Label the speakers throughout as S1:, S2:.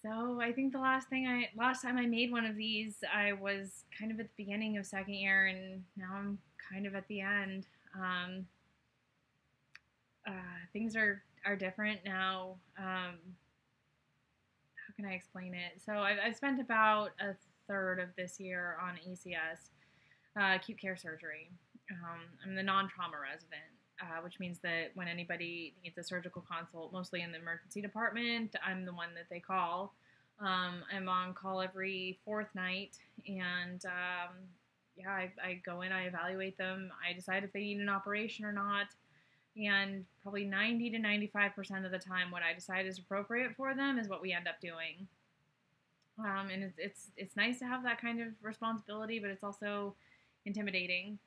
S1: So I think last time I made one of these, I was kind of at the beginning of second year, and now I'm kind of at the end. Um, Things are different now. How can I explain it? So I've spent about a third of this year on ACS, acute care surgery. I'm the non-trauma resident, which means that when anybody needs a surgical consult, mostly in the emergency department, I'm the one that they call. I'm on call every fourth night, and yeah, I go in, I evaluate them, I decide if they need an operation or not, and probably 90 to 95% of the time, what I decide is appropriate for them is what we end up doing. And it's nice to have that kind of responsibility, but it's also intimidating.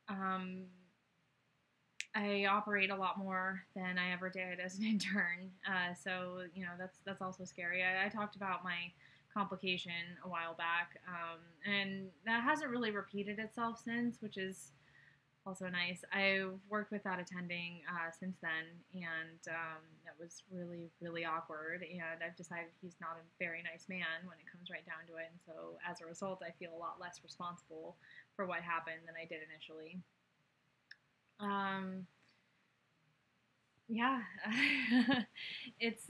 S1: Um, I operate a lot more than I ever did as an intern, so that's also scary. I talked about my complication a while back, and that hasn't really repeated itself since, which is also nice. I've worked with that attending since then, and that was really awkward. And I've decided he's not a very nice man when it comes right down to it. And so, as a result, I feel a lot less responsible for what happened than I did initially. Um, yeah, it's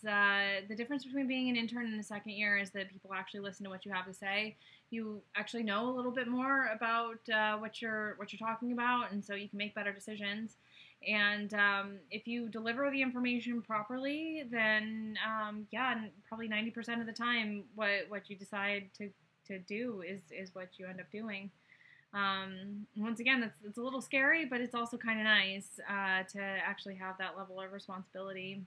S1: the difference between being an intern and a second year is that people actually listen to what you have to say. You actually know a little bit more about what you're talking about, and so you can make better decisions. And if you deliver the information properly, then yeah, probably 90% of the time, what you decide to do is what you end up doing. Once again, it's a little scary, but it's also kind of nice to actually have that level of responsibility.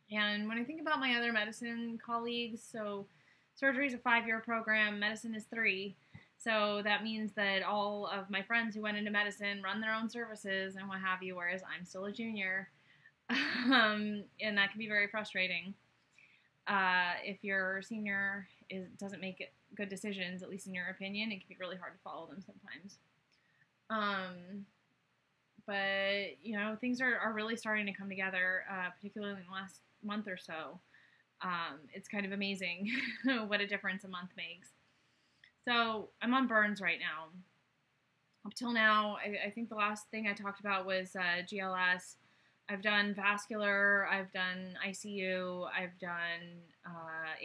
S1: And when I think about my other medicine colleagues, so surgery is a 5 year program, medicine is three. So that means that all of my friends who went into medicine run their own services and what have you, whereas I'm still a junior. And that can be very frustrating. If your senior doesn't make good decisions, at least in your opinion, it can be really hard to follow them sometimes. Um, but things are really starting to come together, particularly in the last month or so. It's kind of amazing what a difference a month makes. So I'm on burns right now. Up till now, I think the last thing I talked about was GLS. I've done vascular, I've done ICU, I've done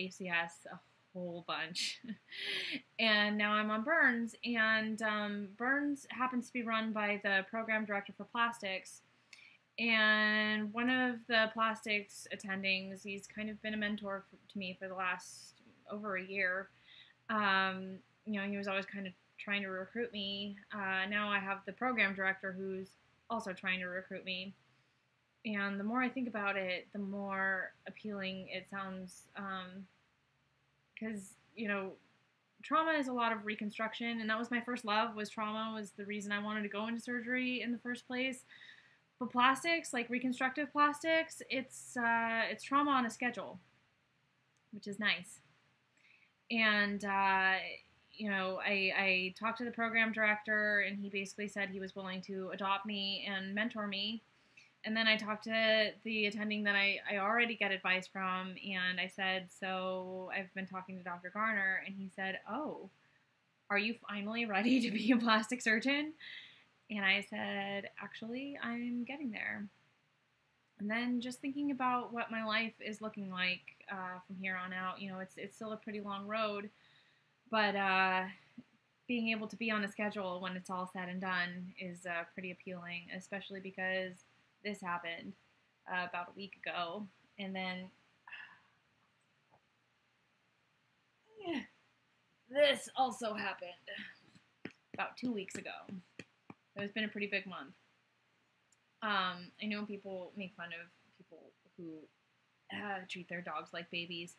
S1: ACS, a whole bunch. And now I'm on burns, and burns happens to be run by the program director for plastics. And one of the plastics attendings, he's kind of been a mentor to me for the last over a year. He was always kind of trying to recruit me. Now I have the program director who's also trying to recruit me. And the more I think about it, the more appealing it sounds. Because, trauma is a lot of reconstruction, and that was my first love, was trauma, was the reason I wanted to go into surgery in the first place. But plastics, like reconstructive plastics, it's trauma on a schedule, which is nice. And, I talked to the program director, and he basically said he was willing to adopt me and mentor me. And then I talked to the attending that I already get advice from, and I said, so I've been talking to Dr. Garner, and he said, oh, are you finally ready to be a plastic surgeon? And I said, actually, I'm getting there. And then just thinking about what my life is looking like from here on out, it's still a pretty long road, but being able to be on a schedule when it's all said and done is pretty appealing, especially because this happened about a week ago, and then this also happened about 2 weeks ago. It's been a pretty big month. I know people make fun of people who treat their dogs like babies,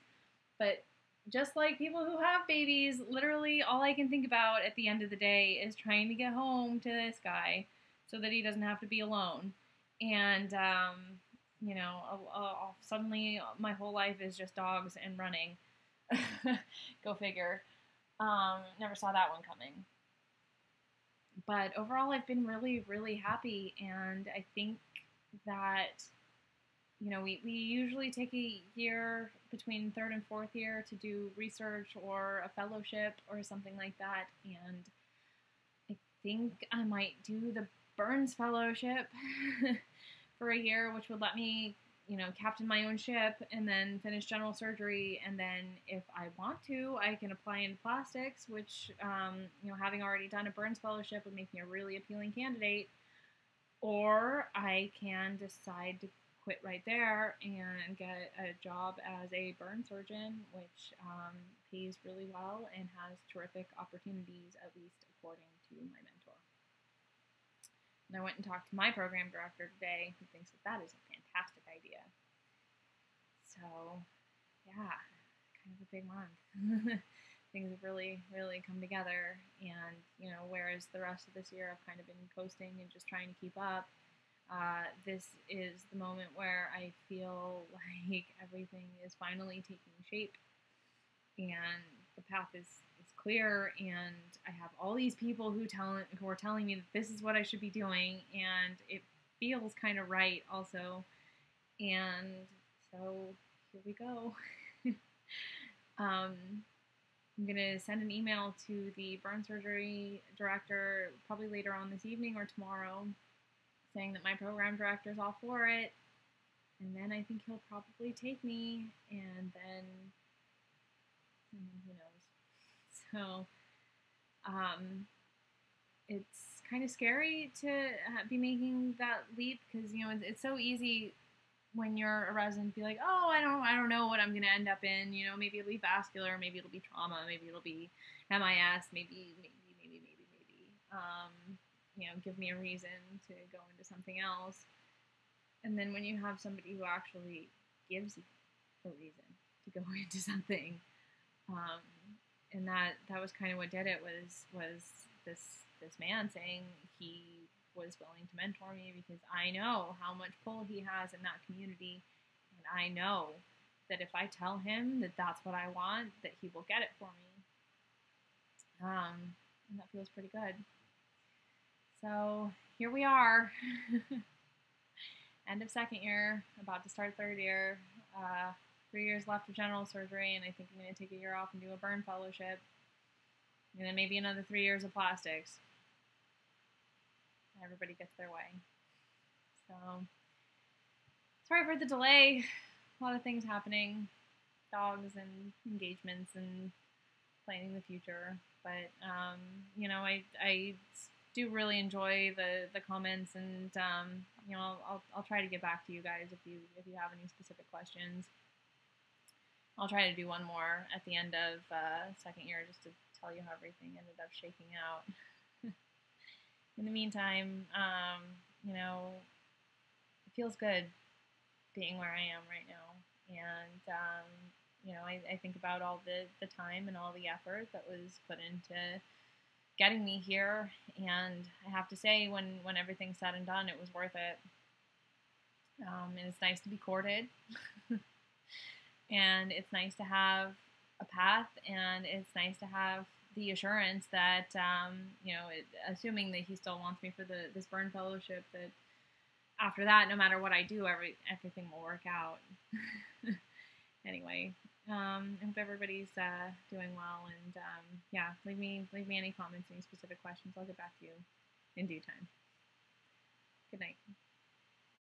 S1: but just like people who have babies, literally all I can think about at the end of the day is trying to get home to this guy so that he doesn't have to be alone. And, suddenly my whole life is just dogs and running. Go figure. Never saw that one coming. But overall, I've been really, really happy, and I think that we usually take a year between third and fourth year to do research or a fellowship or something like that. And I think I might do the Burns Fellowship for a year, which would let me, captain my own ship and then finish general surgery. And then if I want to, I can apply into plastics, which, having already done a Burns Fellowship would make me a really appealing candidate. Or I can decide to quit right there and get a job as a burn surgeon, which pays really well and has terrific opportunities, at least according to my mentor. And I went and talked to my program director today, who thinks that that is a fantastic idea. So, yeah, kind of a big month. Things have really, really come together. And, whereas the rest of this year I've kind of been coasting and just trying to keep up, this is the moment where I feel like everything is finally taking shape and the path is clear, and I have all these people who are telling me that this is what I should be doing, and it feels kind of right also. And so here we go. I'm going to send an email to the burn surgery director probably later on this evening or tomorrow, saying that my program director is all for it, and then I think he'll probably take me, and then who knows. So it's kind of scary to be making that leap, because it's so easy when you're a resident to be like, oh, I don't know what I'm gonna end up in. Maybe it'll be vascular, maybe it'll be trauma, maybe it'll be MIS, maybe. Give me a reason to go into something else. And then when you have somebody who actually gives you a reason to go into something, and that was kind of what did it, was this man saying he was willing to mentor me because I know how much pull he has in that community, and I know that if I tell him that that's what I want, that he will get it for me. And that feels pretty good. So here we are, end of second year, about to start third year, 3 years left of general surgery, and I think I'm going to take a year off and do a burn fellowship, and then maybe another 3 years of plastics. Everybody gets their way. So, sorry for the delay. A lot of things happening, dogs and engagements and planning the future. But I do really enjoy the comments, and I'll try to get back to you guys if you have any specific questions. I'll try to do one more at the end of second year just to tell you how everything ended up shaking out. In the meantime, it feels good being where I am right now. And, I think about all the time and all the effort that was put into getting me here. And I have to say, when everything's said and done, it was worth it. And it's nice to be courted. And it's nice to have a path, and it's nice to have the assurance that, assuming that he still wants me for this burn fellowship, that after that, no matter what I do, everything will work out. Anyway, I hope everybody's doing well, and leave me any comments, any specific questions. I'll get back to you in due time. Good night.